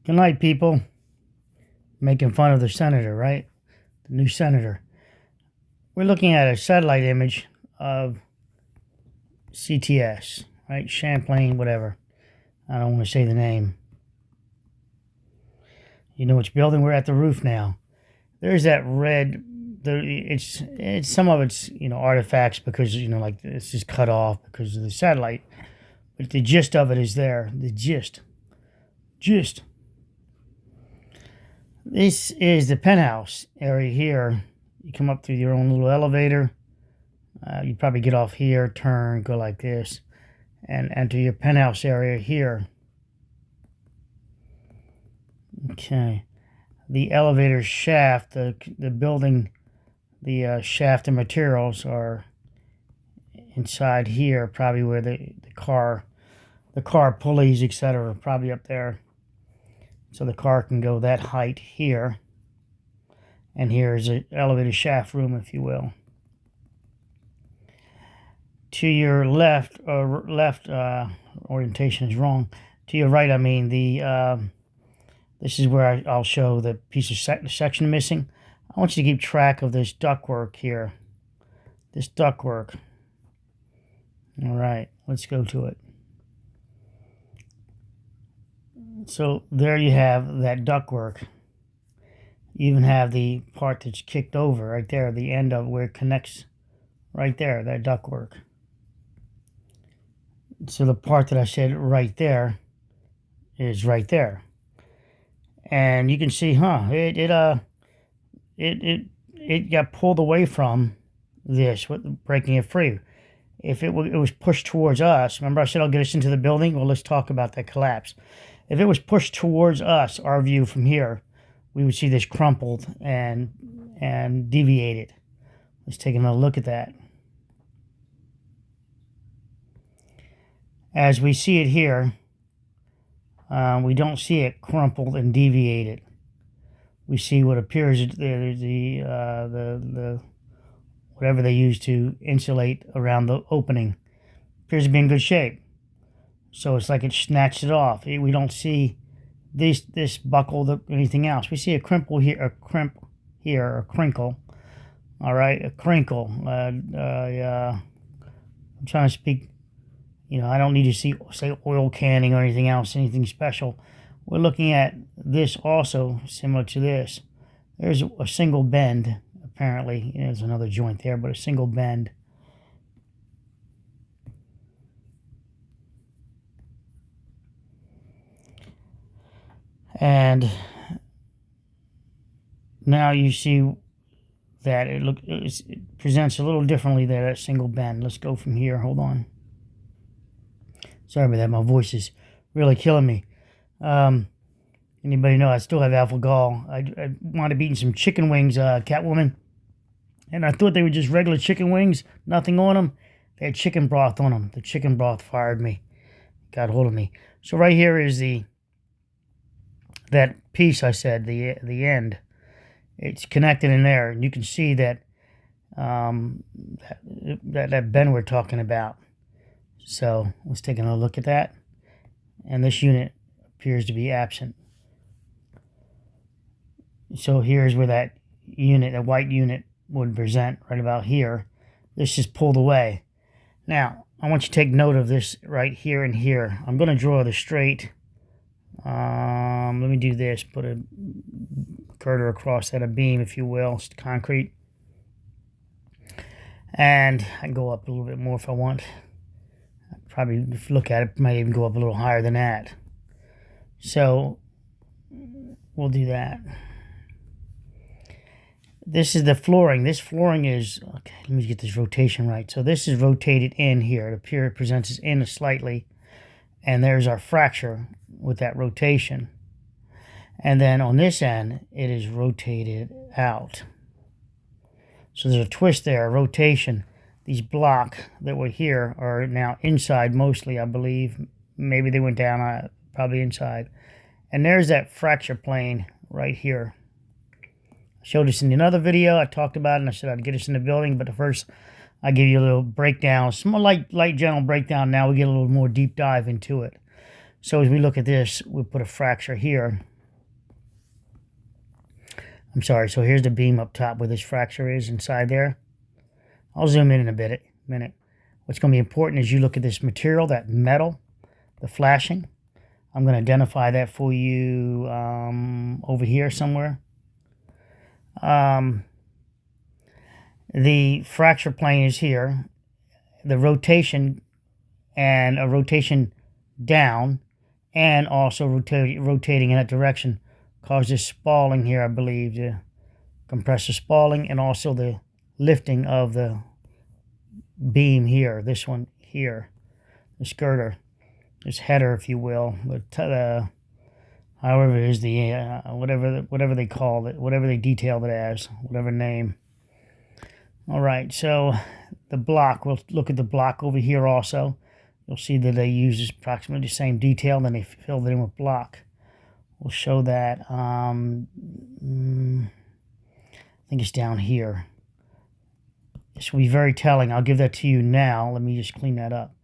Good night, people. Making fun of the senator, right? The new senator. We're looking at a satellite image of CTS, right? Champlain, whatever. I don't want to say the name. You know which building? We're at the roof now. There's that red. It's some of it's artifacts because like this is cut off because of the satellite, but the gist of it is there. The gist. This is the penthouse area here. You come up through your own little elevator. You probably get off here, turn, go like this, and enter your penthouse area here. Okay. The elevator shaft, the building, the shaft and materials are inside here, probably where the car pulleys, etc., probably up there. So the car can go that height here. And here is an elevator shaft room, if you will. To your left, orientation is wrong. To your right, I mean, this is where I'll show the piece of section missing. I want you to keep track of this ductwork here. This ductwork. All right, let's go to it. So there you have that ductwork. You even have the part that's kicked over right there, the end of where it connects right there, that ductwork. So the part that I said right there is right there. And you can see, it got pulled away from this, breaking it free. If it was pushed towards us, remember I said I'll get us into the building? Well, let's talk about that collapse. If it was pushed towards us, our view from here, we would see this crumpled and deviated. Let's take another look at that. As we see it here, we don't see it crumpled and deviated. We see what appears the whatever they use to insulate around the opening appears to be in good shape. So it's like it snatched it off. We don't see this buckled or anything else. We see a crimple here, a crimp here, a crinkle. All right, a crinkle. I'm trying to speak. I don't need to say oil canning or anything else, anything special. We're looking at this also, similar to this. There's a single bend, apparently. There's another joint there, but a single bend. And now you see that it presents a little differently there, that single bend. Let's go from here. Hold on. Sorry about that. My voice is really killing me. Anybody know I still have alpha gall. I wound up eating some chicken wings, Catwoman. And I thought they were just regular chicken wings. Nothing on them. They had chicken broth on them. The chicken broth fired me. Got hold of me. So right here is that piece I said, the end. It's connected in there. And you can see that that bend we're talking about. So let's take another look at that. And this unit appears to be absent. So here's where that unit, that white unit, would present right about here. This is pulled away. Now, I want you to take note of this right here and here. I'm going to draw the straight. Let me do this. Put a girder across that, a beam, if you will. It's concrete. And I can go up a little bit more if I want. Probably, if you look at it, might even go up a little higher than that. So we'll do that. This is the flooring. This flooring is, okay, let me get this rotation right. So this is rotated in here. It presents us in slightly. And there's our fracture with that rotation. And then on this end, it is rotated out. So there's a twist there, a rotation. These blocks that were here are now inside mostly, I believe. Maybe they went down, probably inside. And there's that fracture plane right here. I showed this in another video. I talked about it and I said I'd get us in the building. But first, I give you a little breakdown, small light general breakdown. Now we get a little more deep dive into it. So as we look at this, we put a fracture here. I'm sorry, so here's the beam up top where this fracture is inside there. I'll zoom in a minute. What's going to be important is you look at this material, that metal, the flashing. I'm going to identify that for you over here somewhere. The fracture plane is here. The rotation and a rotation down and also rotating in that direction causes spalling here, I believe, the compressor spalling and also the lifting of the beam here, this one here, the skirter, this header, if you will, but however it is the whatever they call it, whatever they detail it as, whatever name. All right, so the block, we'll look at the block over here also. You'll see that they use approximately the same detail, then they filled it in with block. We'll show that. I think it's down here. This will be very telling. I'll give that to you now. Let me just clean that up.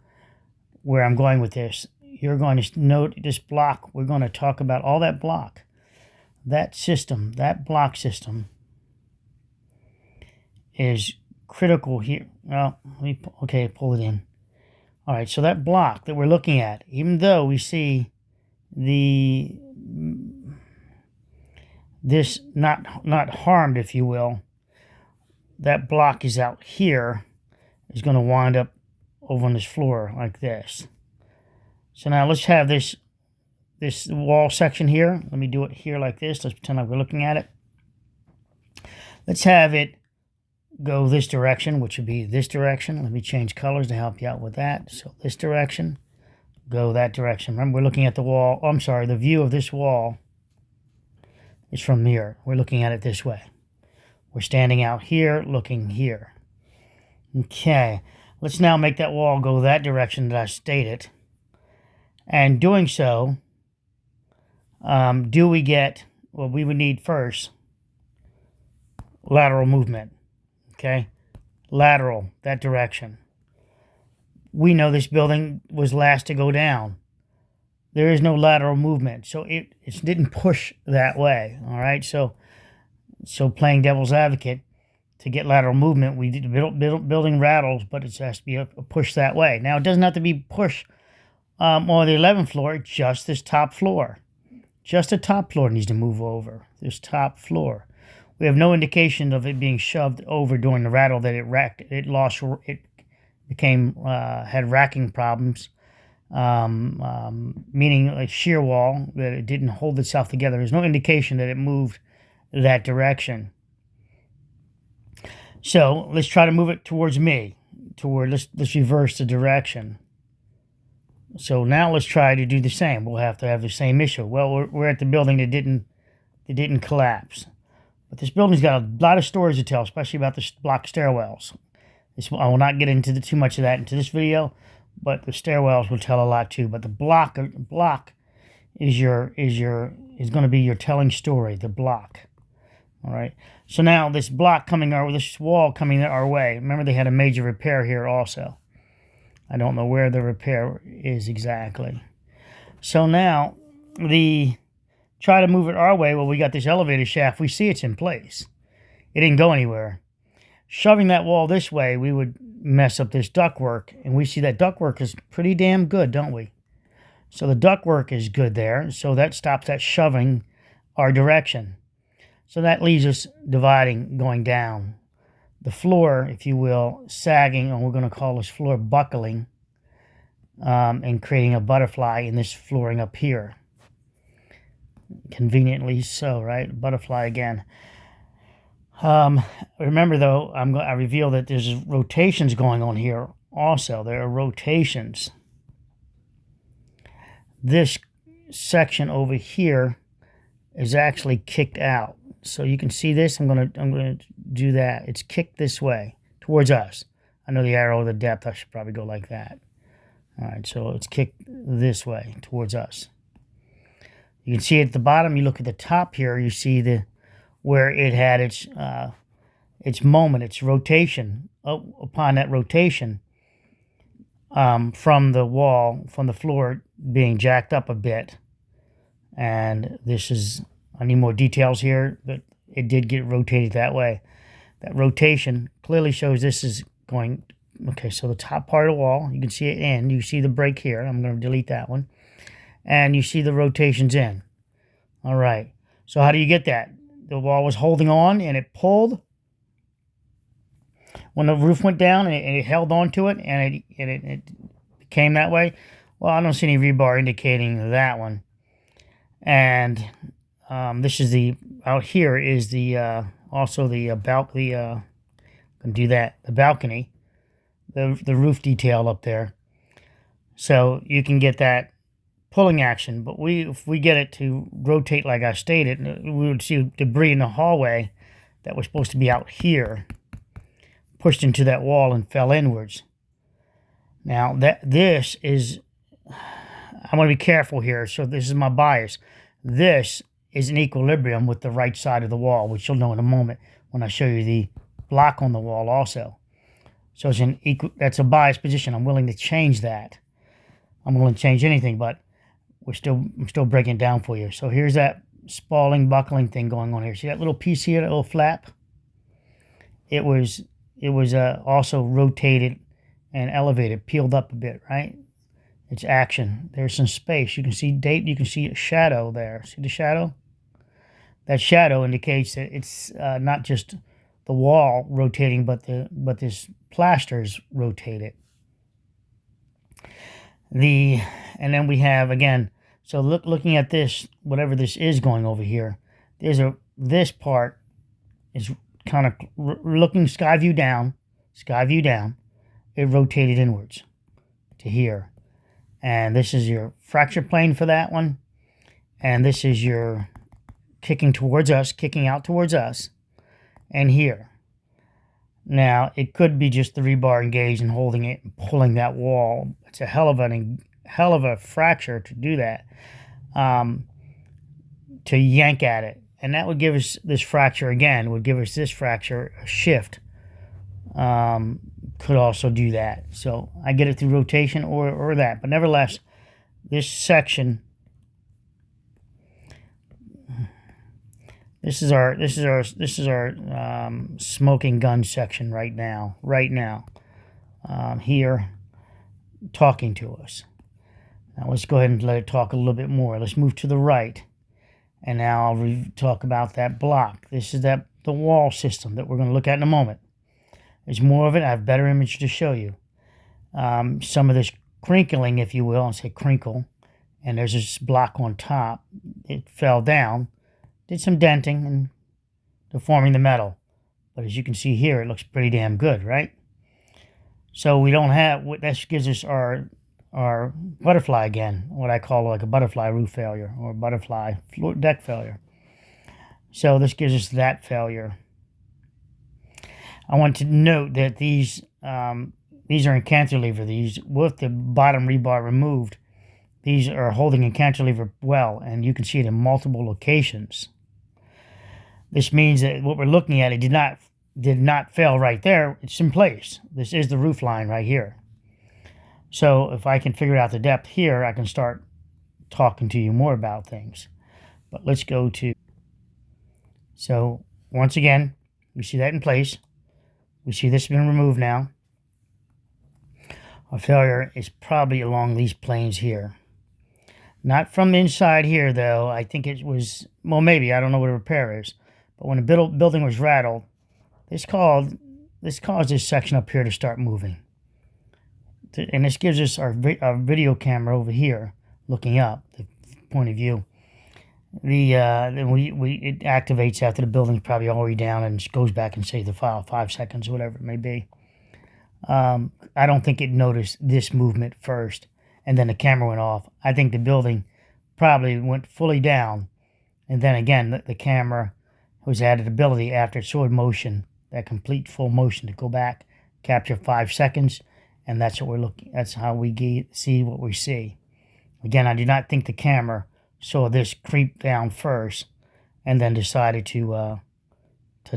Where I'm going with this, you're going to note this block. We're going to talk about all that block. That system, that block system is critical here. Well, okay, pull it in. All right, so that block that we're looking at, even though we see this not harmed, if you will, that block is out here, is going to wind up over on this floor like this. So now let's have this wall section here. Let me do it here like this. Let's pretend like we're looking at it. Let's have it go this direction, which would be this direction. Let me change colors to help you out with that. So this direction, go that direction. Remember, we're looking at the wall. Oh, I'm sorry, the view of this wall is from here. We're looking at it this way. We're standing out here, looking here. Okay, let's now make that wall go that direction that I stated. And doing so, do we get, well, we would need first lateral movement. Okay, lateral, that direction. We know this building was last to go down. There is no lateral movement, so it didn't push that way. All right, so playing devil's advocate, to get lateral movement, we did building rattles, but it has to be a push that way. Now it doesn't have to be push on the 11th floor, just this top floor. Just the top floor needs to move over. This top floor. We have no indication of it being shoved over during the rattle that it racked. It had racking problems, meaning a shear wall, that it didn't hold itself together. There's no indication that it moved that direction. So let's try to move it towards me. Let's reverse the direction. So now let's try to do the same. We'll have to have the same issue. Well, we're at the building that didn't collapse. But this building's got a lot of stories to tell, especially about the block stairwells. I will not get into too much of that into this video, but the stairwells will tell a lot too. But the block is going to be your telling story. The block. All right. So now this wall coming our way. Remember, they had a major repair here also. I don't know where the repair is exactly. So now try to move it our way. Well, we got this elevator shaft. We see it's in place. It didn't go anywhere. Shoving that wall this way, we would mess up this ductwork. And we see that ductwork is pretty damn good, don't we? So the ductwork is good there. So that stops that shoving our direction. So that leaves us dividing, going down. The floor, if you will, sagging, and we're going to call this floor buckling, and creating a butterfly in this flooring up here. Conveniently so, right? Butterfly again. Remember though, I reveal that there's rotations going on here also. There are rotations. This section over here is actually kicked out. So you can see this. I'm gonna do that. It's kicked this way towards us. I know the arrow of the depth. I should probably go like that. All right, so it's kicked this way towards us. You can see at the bottom. You look at the top here. You see where it had its moment, its rotation. Upon that rotation, from the wall, from the floor being jacked up a bit, and this is. I need more details here, but it did get rotated that way. That rotation clearly shows this is going, okay, so the top part of the wall, you can see it in. You see the break here. I'm going to delete that one. And you see the rotations in. All right. So how do you get that? The wall was holding on and it pulled. When the roof went down and it held on to it and it came that way. Well, I don't see any rebar indicating that one. And this is the, out here is the, also the balcony, do that, the balcony, the roof detail up there. So you can get that pulling action, but if we get it to rotate like I stated, we would see debris in the hallway that was supposed to be out here pushed into that wall and fell inwards. Now this is, I want to be careful here, so this is my bias. This is in equilibrium with the right side of the wall, which you'll know in a moment when I show you the block on the wall also. So it's that's a biased position. I'm willing to change that. I'm willing to change anything, but I'm still breaking it down for you. So here's that spalling, buckling thing going on here. See that little piece here, that little flap? It was also rotated and elevated, peeled up a bit, right? It's action. There's some space. You can see you can see a shadow there. See the shadow? That shadow indicates that it's not just the wall rotating, but this plaster is rotated. And then we have, again, so looking at this, whatever this is going over here, this part is kind of looking sky view down, it rotated inwards to here. And this is your fracture plane for that one. And this is your kicking out towards us, and here. Now, it could be just the rebar engaged and holding it and pulling that wall. It's a hell of a fracture to do that, to yank at it. And that would give us this fracture again, would give us this fracture a shift. Could also do that. So I get it through rotation or that. But nevertheless, this section, this is our smoking gun section right now. Here, talking to us. Now let's go ahead and let it talk a little bit more. Let's move to the right, and now I'll talk about that block. This is the wall system that we're going to look at in a moment. There's more of it. I have better image to show you. Some of this crinkling, if you will, I'll say crinkle, and there's this block on top. It fell down, did some denting and deforming the metal. But as you can see here, it looks pretty damn good, right? So we don't have, that gives us our butterfly again, what I call like a butterfly roof failure or butterfly floor deck failure. So this gives us that failure. I want to note that these are in cantilever. These, with the bottom rebar removed, these are holding in cantilever well, and you can see it in multiple locations. This means that what we're looking at, it did not fail right there. It's in place. This is the roof line right here. So if I can figure out the depth here, I can start talking to you more about things. But let's go to, so once again, we see that in place. We see this has been removed now. Our failure is probably along these planes here. Not from inside here, though. I think it was, well, maybe. I don't know what a repair is. But when the building was rattled, this caused this section up here to start moving. And this gives us our video camera over here, looking up, the point of view. Then it activates after the building's probably all the way down and goes back and saves the file, 5 seconds, whatever it may be. I don't think it noticed this movement first, and then the camera went off. I think the building probably went fully down, and then again, the camera was added ability after it showed motion, that complete full motion, to go back, capture 5 seconds, and that's what we're looking. That's how we see what we see. Again, I do not think the camera saw this creep down first, and then decided to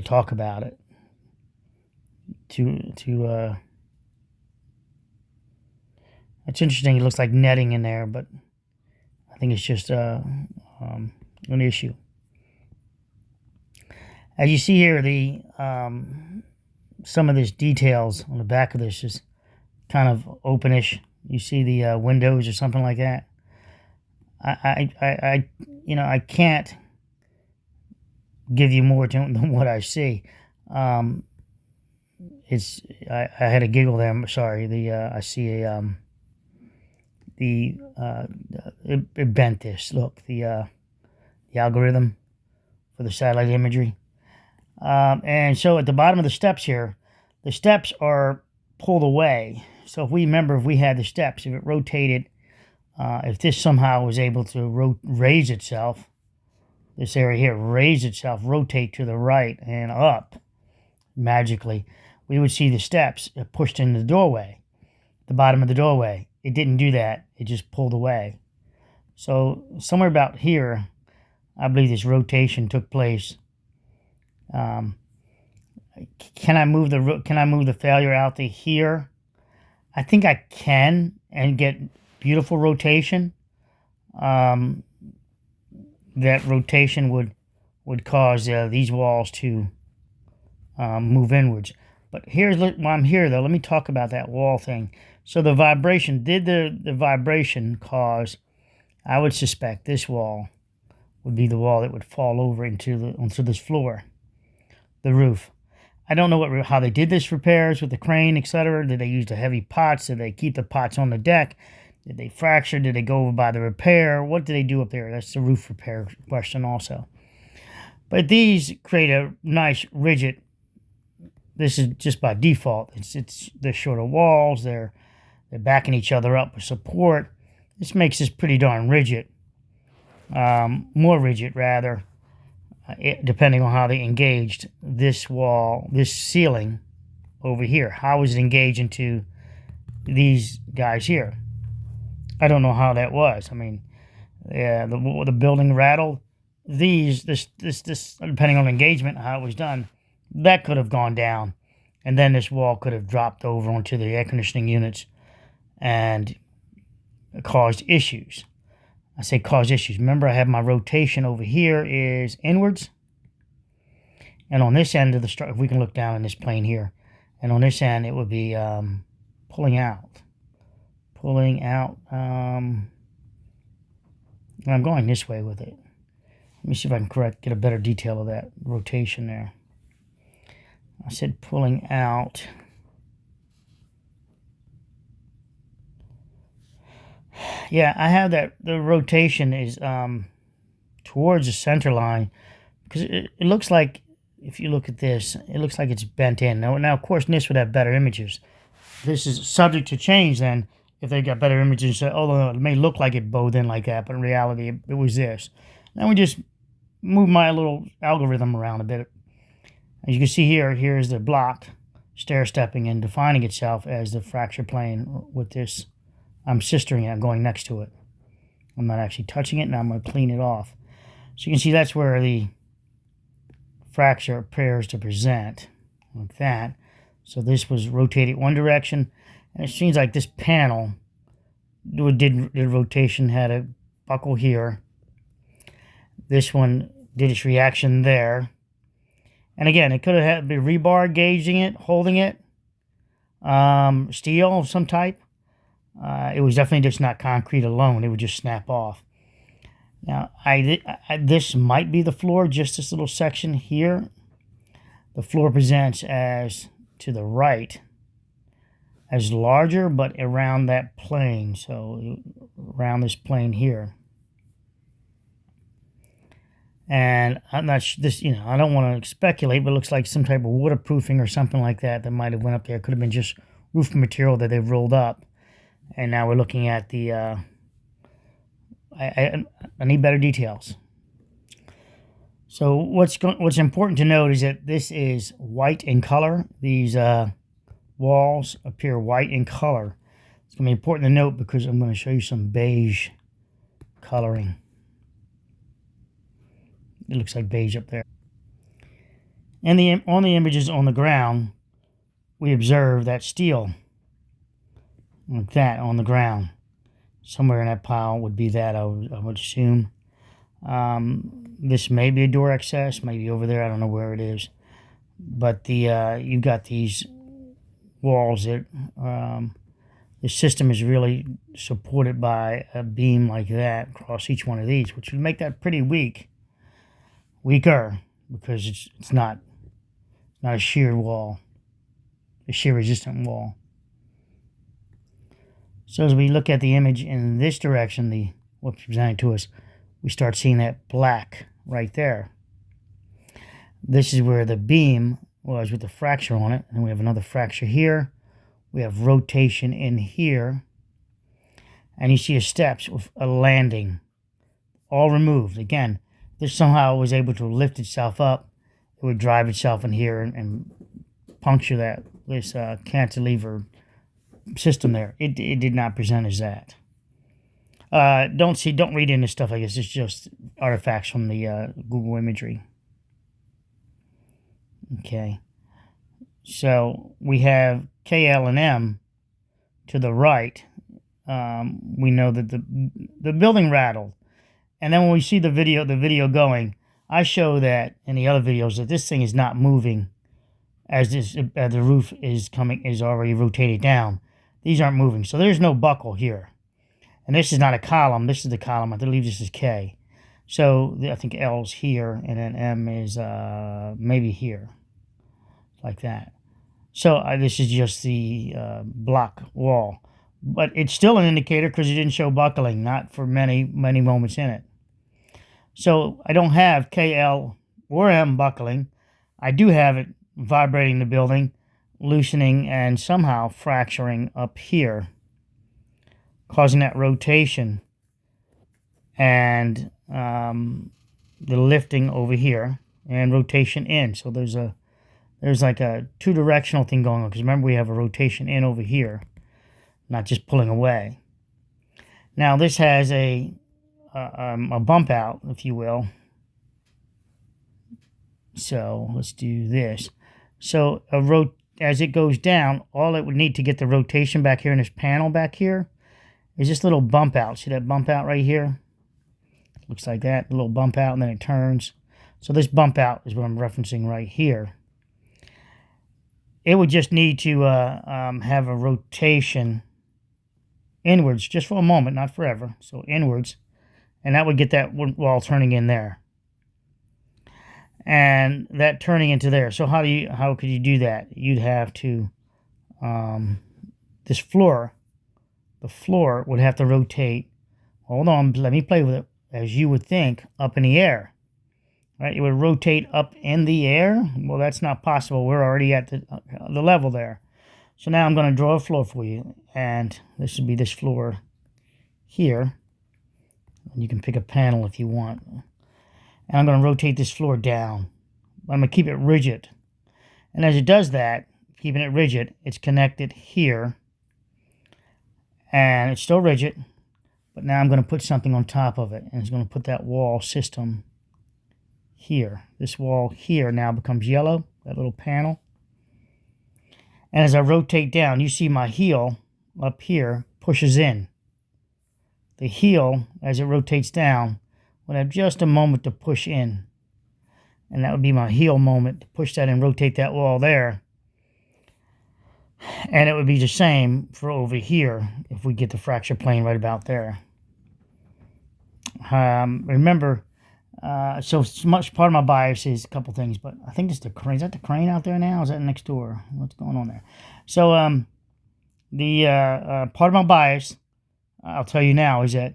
talk about it. It's interesting. It looks like netting in there, but I think it's just an issue. As you see here, the some of this details on the back of this is kind of openish. You see the windows or something like that. I can't give you more than what I see. I had a giggle there. I'm sorry. I see a it bent this. Look, the algorithm for the satellite imagery. And so at the bottom of the steps here, the steps are pulled away. So if we had the steps, if it rotated, if this somehow was able to raise itself, this area here, raise itself, rotate to the right and up magically, we would see the steps pushed into the doorway, the bottom of the doorway. It didn't do that. It just pulled away. So somewhere about here, I believe this rotation took place. Can I move the failure out to here? I think I can and get beautiful rotation. That rotation would cause these walls to move inwards. But while I'm here though, let me talk about that wall thing. So the vibration, did the vibration cause, I would suspect this wall would be the wall that would fall over onto this floor, the roof. I don't know how they did this repairs with the crane, etc. Did they use the heavy pots? Did they keep the pots on the deck? Did they fracture? Did they go over by the repair? What did they do up there? That's the roof repair question also. But these create a nice rigid. This is just by default. They're shorter walls. They're backing each other up with support. This makes this pretty darn rigid. More rigid rather. Depending on how they engaged this wall, this ceiling over here. How is it engaged into these guys here? I don't know how that was. I mean, yeah, the building rattled. This depending on engagement, how it was done, that could have gone down, and then this wall could have dropped over onto the air conditioning units and caused issues. I say cause issues. Remember, I have my rotation over here is inwards. And on this end of the structure, if we can look down in this plane here, and on this end, it would be pulling out. Pulling out. And I'm going this way with it. Let me see if I can get a better detail of that rotation there. I said pulling out. Yeah, I have that. The rotation is towards the center line, because it looks like, if you look at this, it looks like it's bent in. Now of course, NIST would have better images. This is subject to change then, if they got better images. Although it may look like it bowed in like that, but in reality, it was this. Now we just move my little algorithm around a bit. As you can see here, here's the block stair-stepping and defining itself as the fracture plane with this. I'm sistering it. I'm going next to it. I'm not actually touching it. Now I'm going to clean it off. So you can see that's where the fracture appears to present, like that. So this was rotated one direction, and it seems like this panel did rotation, had a buckle here. This one did its reaction there. And again, it could have had the rebar gauging it, holding it, steel of some type. It was definitely just not concrete alone. It would just snap off. Now, this might be the floor, just this little section here. The floor presents as to the right as larger, but around that plane. So around this plane here. And I'm not this, I don't want to speculate, but it looks like some type of waterproofing or something like that might have went up there. It could have been just roof material that they've rolled up. And now we're looking at the, I need better details. So what's important to note is that this is white in color. These walls appear white in color. It's going to be important to note because I'm going to show you some beige coloring. It looks like beige up there. And on the images on the ground, we observe that steel, like that on the ground. Somewhere in that pile would be that, I would assume. This may be a door access, maybe over there. I don't know where it is. But you've got these walls that the system is really supported by a beam like that across each one of these, which would make that pretty weaker, because it's not a shear wall, a shear resistant wall. So as we look at the image in this direction, what's presented to us, we start seeing that black right there. This is where the beam was with the fracture on it, and we have another fracture here. We have rotation in here, and you see the steps with a landing, all removed. Again, this somehow was able to lift itself up. It would drive itself in here and puncture this cantilever system there. It did not present as that. Don't read into stuff like this. It's just artifacts from the Google imagery. Okay, so we have KL and M to the right. We know that the building rattled, and then when we see the video going, I show that in the other videos that this thing is not moving as the roof is already rotated down. These aren't moving, so there's no buckle here. And this is not a column. This is the column. I believe this is K. So I think L's here, and then M is maybe here, like that. So this is just the block wall. But it's still an indicator because it didn't show buckling, not for many moments in it. So I don't have KL or M buckling. I do have it vibrating the building, loosening, and somehow fracturing up here, causing that rotation and the lifting over here and rotation in. So there's like a two-directional thing going on, because remember we have a rotation in over here, not just pulling away. Now this has a bump out, if you will. So let's do this. So as it goes down, all it would need to get the rotation back here in this panel back here is this little bump out. See that bump out right here? Looks like that, a little bump out, and then it turns. So this bump out is what I'm referencing right here. It would just need to have a rotation inwards, just for a moment, not forever. So inwards, and that would get that wall turning in there, and that turning into there. So how could you do that? You'd have to this floor. The floor would have to rotate. Hold on, let me play with it. As you would think, up in the air, right? It would rotate up in the air. Well, that's not possible. We're already at the level there. So now I'm going to draw a floor for you, and this would be this floor here. And you can pick a panel if you want. And I'm going to rotate this floor down. I'm going to keep it rigid. And as it does that, keeping it rigid, it's connected here. And it's still rigid, but now I'm going to put something on top of it, and it's going to put that wall system here. This wall here now becomes yellow, that little panel. And as I rotate down, you see my heel up here pushes in. The heel, as it rotates down, would have just a moment to push in. And that would be my heel moment to push that and rotate that wall there. And it would be the same for over here if we get the fracture plane right about there. Remember, so much part of my bias is a couple things, but I think it's the crane. Is that the crane out there now? Is that next door? What's going on there? So the part of my bias, I'll tell you now, is that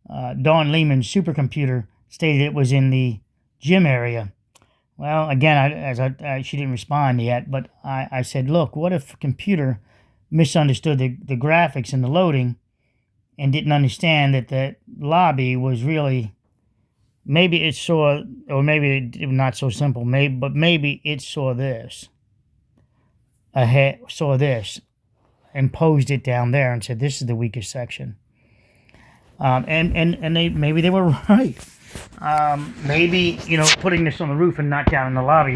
Don Lehman's supercomputer stated it was in the gym area. Well, again, she didn't respond yet, but I said, look, what if a computer misunderstood the graphics and the loading and didn't understand that the lobby was really, maybe it saw, or maybe it not so simple, but maybe it saw this, imposed it down there and said, this is the weakest section. And maybe they were right. Maybe, putting this on the roof and not down in the lobby,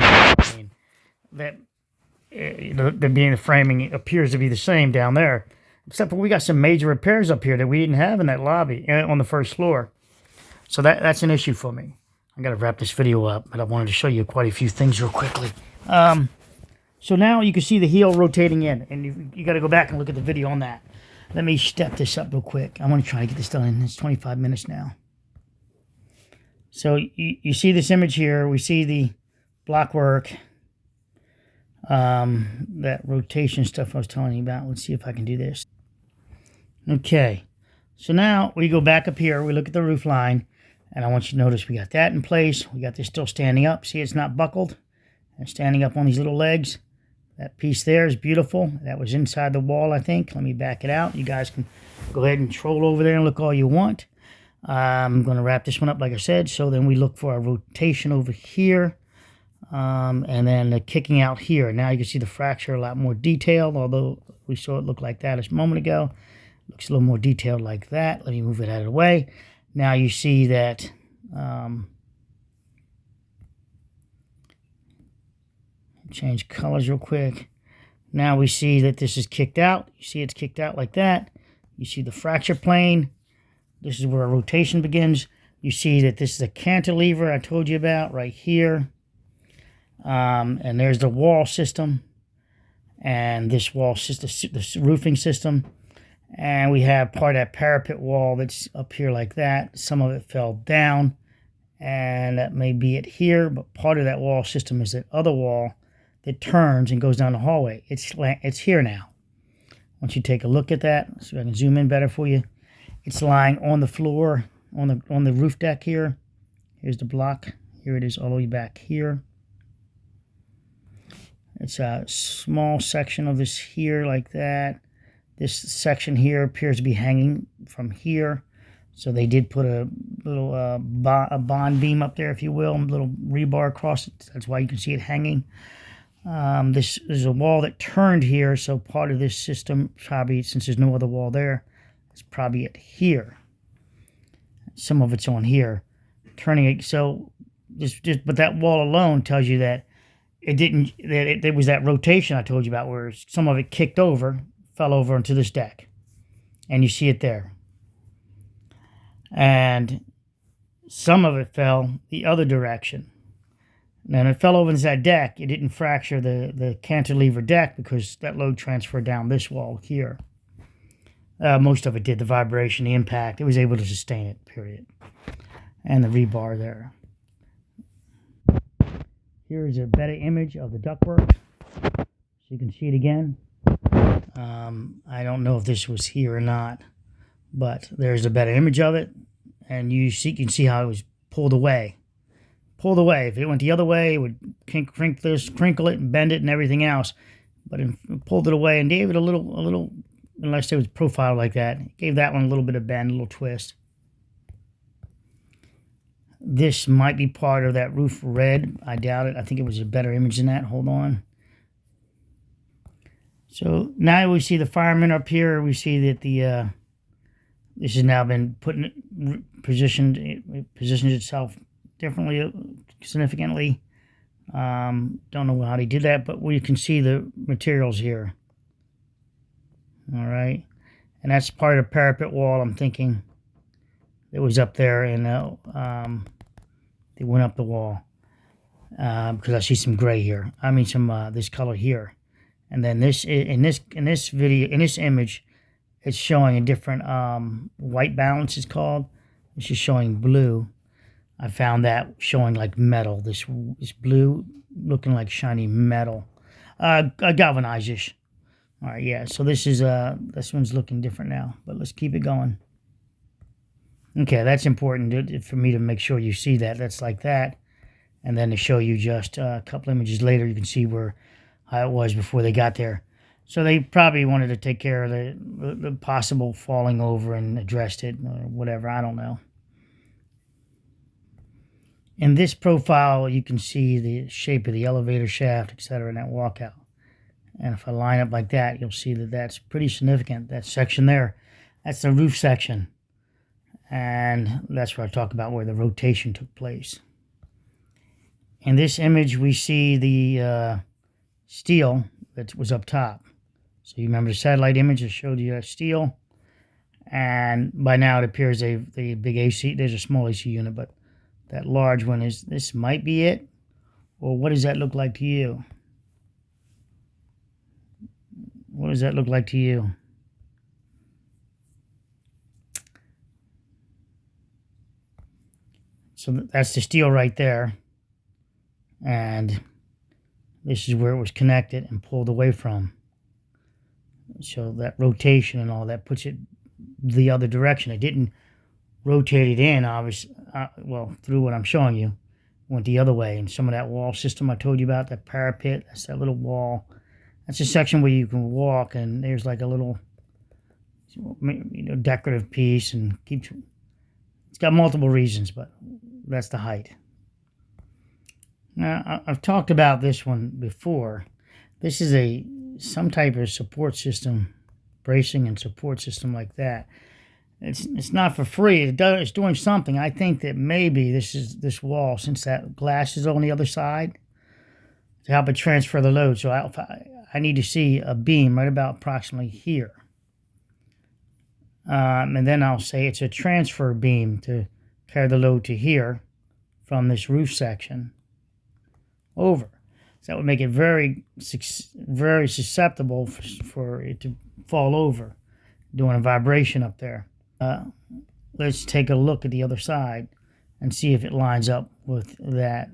the framing appears to be the same down there, except for we got some major repairs up here that we didn't have in that lobby on the first floor. So that's an issue for me. I got to wrap this video up, but I wanted to show you quite a few things real quickly. So now you can see the heel rotating in, and you got to go back and look at the video on that. Let me step this up real quick. I want to try to get this done in. It's 25 minutes now. So you see this image here. We see the block work, that rotation stuff I was telling you about. Let's see if I can do this. Okay, so now we go back up here. We look at the roof line, and I want you to notice we got that in place. We got this still standing up. See, it's not buckled. It's standing up on these little legs. That piece there is beautiful. That was inside the wall, I think. Let me back it out. You guys can go ahead and troll over there and look all you want. I'm going to wrap this one up, like I said. So then we look for our rotation over here. And then the kicking out here. Now you can see the fracture a lot more detailed, although we saw it look like that a moment ago. Looks a little more detailed like that. Let me move it out of the way. Now you see that change colors real quick. Now we see that this is kicked out. You see it's kicked out like that. You see the fracture plane. This is where our rotation begins. You see that this is a cantilever I told you about right here. And there's the wall system. And this wall system, this roofing system. And we have part of that parapet wall that's up here like that. Some of it fell down. And that may be it here. But part of that wall system is that other wall that turns and goes down the hallway. It's here now. Once you take a look at that, so I can zoom in better for you. It's lying on the floor, on the roof deck here. Here's the block. Here it is all the way back here. It's a small section of this here like that. This section here appears to be hanging from here. So they did put a little bond beam up there, if you will, a little rebar across it. That's why you can see it hanging. This is a wall that turned here, so part of this system probably, since there's no other wall there, it's probably it here. Some of it's on here, turning it. So but that wall alone tells you that it didn't. That there was that rotation I told you about, where some of it kicked over, fell over onto this deck, and you see it there. And some of it fell the other direction. Now, when it fell over into that deck, it didn't fracture the cantilever deck because that load transferred down this wall here. Most of it did. The vibration, the impact, it was able to sustain it, period. And the rebar there. Here is a better image of the ductwork. So you can see it again. I don't know if this was here or not, but there's a better image of it. And you can see how it was pulled away. Pulled away. If it went the other way, it would crinkle it and bend it and everything else. But it pulled it away and gave it a little, unless it was profiled like that, it gave that one a little bit of bend, a little twist. This might be part of that roof red. I doubt it. I think it was a better image than that. Hold on. So now we see the fireman up here. We see that this has now been positioned. It positions itself differently, significantly. Don't know how they did that, but we can see the materials here. All right, and that's part of the parapet wall. I'm thinking it was up there, and they went up the wall because I see some gray here. I mean, some this color here, and then this in this video, in this image, it's showing a different white balance. It's called. This is showing blue. I found that showing like metal. This blue looking like shiny metal, galvanized-ish. All right, yeah. So this one's looking different now, but let's keep it going. Okay, that's important for me to make sure you see that. That's like that, and then to show you just a couple images later, you can see how it was before they got there. So they probably wanted to take care of the possible falling over and addressed it or whatever. I don't know. In this profile, you can see the shape of the elevator shaft, etc., in that walkout. And if I line up like that, you'll see that that's pretty significant. That section there, that's the roof section. And that's where I talk about where the rotation took place. In this image, we see the steel that was up top. So you remember the satellite image that showed you that steel. And by now it appears the big AC, there's a small AC unit, but that large one is, this might be it. Or what does that look like to you? What does that look like to you? So that's the steel right there. And this is where it was connected and pulled away from. So that rotation and all that puts it the other direction. It didn't rotate it in, obviously, well, through what I'm showing you. Went the other way. And some of that wall system I told you about, that parapet, that's that little wall. That's a section where you can walk, and there's like a little, decorative piece, and it's got multiple reasons, but that's the height. Now, I've talked about this one before. This is some type of support system, bracing and support system like that. It's not for free. It's doing something. I think that maybe this wall, since that glass is on the other side, to help it transfer the load. So I need to see a beam right about approximately here. And then I'll say it's a transfer beam to carry the load to here from this roof section over. So that would make it very, very susceptible for it to fall over, doing a vibration up there. Let's take a look at the other side and see if it lines up with that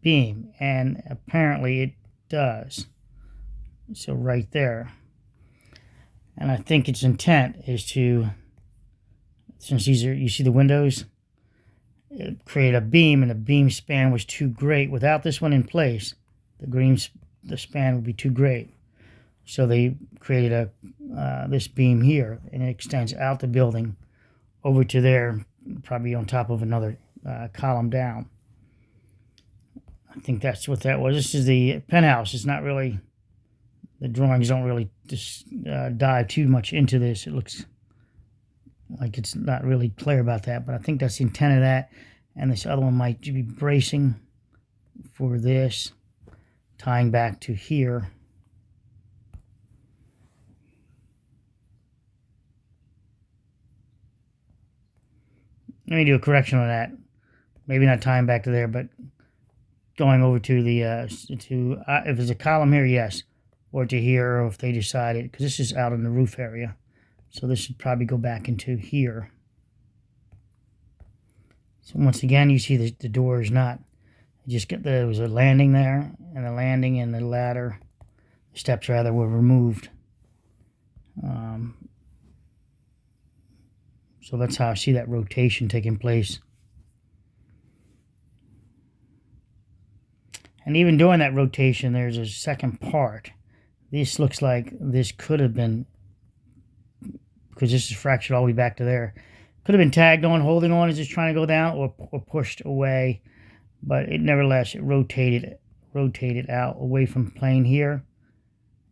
beam. And apparently it does. So right there. And I think its intent is to, since these are, you see the windows, create a beam, and the beam span was too great. Without this one in place, the span would be too great. So they created this beam here, and it extends out the building over to there, probably on top of another column down. I think that's what that was. This is the penthouse. It's not really, the drawings don't really dive too much into this. It looks like it's not really clear about that, but I think that's the intent of that. And this other one might be bracing for this, tying back to here. Let me do a correction on that. Maybe not tying back to there, but going over to the, if there's a column here, yes. Or to here, or if they decided, because this is out in the roof area. So this should probably go back into here. So once again, you see the door is not, there was a landing there, and the landing and the ladder, the steps rather, were removed. So that's how I see that rotation taking place. And even during that rotation, there's a second part. This looks like this could have been, because this is fractured all the way back to there, could have been tagged on, holding on, is just trying to go down, or pushed away. But it nevertheless, it rotated out away from plane here.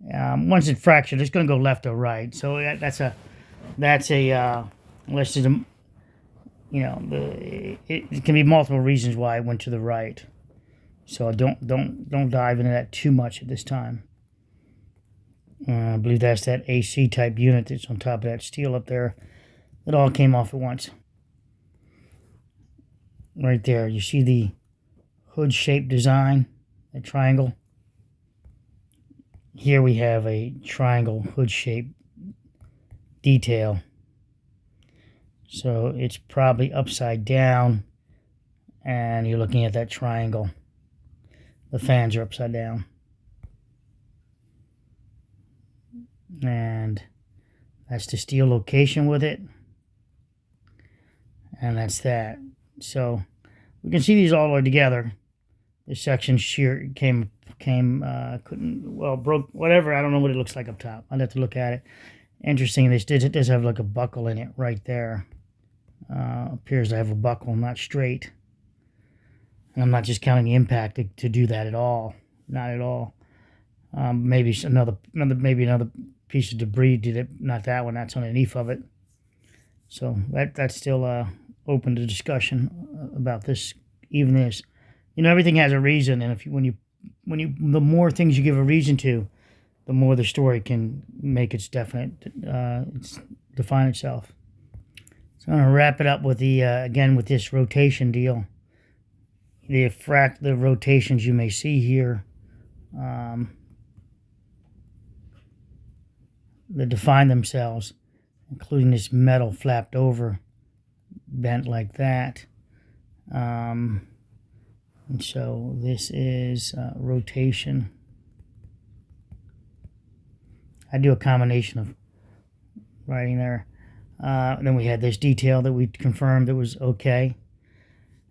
Once it fractured, it's going to go left or right. So that's a unless it's it can be multiple reasons why it went to the right. So don't dive into that too much at this time. I believe that's that AC type unit that's on top of that steel up there. It all came off at once. Right there, you see the hood-shaped design, a triangle. Here we have a triangle hood-shaped detail. So it's probably upside down, and you're looking at that triangle. The fans are upside down. And that's the steel location with it. And that's that. So we can see these all the way together. This section shear broke, whatever. I don't know what it looks like up top. I'd have to look at it. Interesting, it does have like a buckle in it right there. Appears to have a buckle, not straight. And I'm not just counting the impact to do that at all. Not at all. Maybe another piece of debris did it. Not that one. That's underneath of it. So that's still open to discussion about this. Even this, everything has a reason, and the more things you give a reason to, the more the story can make its definite, its define itself. So I'm going to wrap it up with the, again, with this rotation deal. The rotations you may see here, that define themselves, including this metal flapped over, bent like that. And so this is rotation. I do a combination of writing there. Then we had this detail that we confirmed that was okay.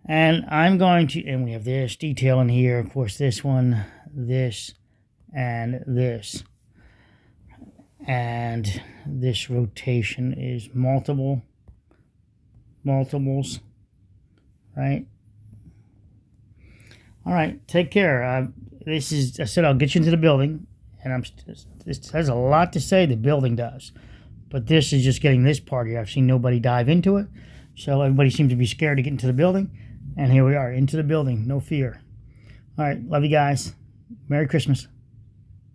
And I'm going to, and we have this detail in here, of course, this one, this, and this. And this rotation is multiples, right? All right, take care. This is, I said I'll get you into the building, and this has a lot to say, the building does. But this is just getting this part here. I've seen nobody dive into it, so everybody seems to be scared to get into the building. And here we are, into the building, no fear. All right, love you guys. Merry Christmas.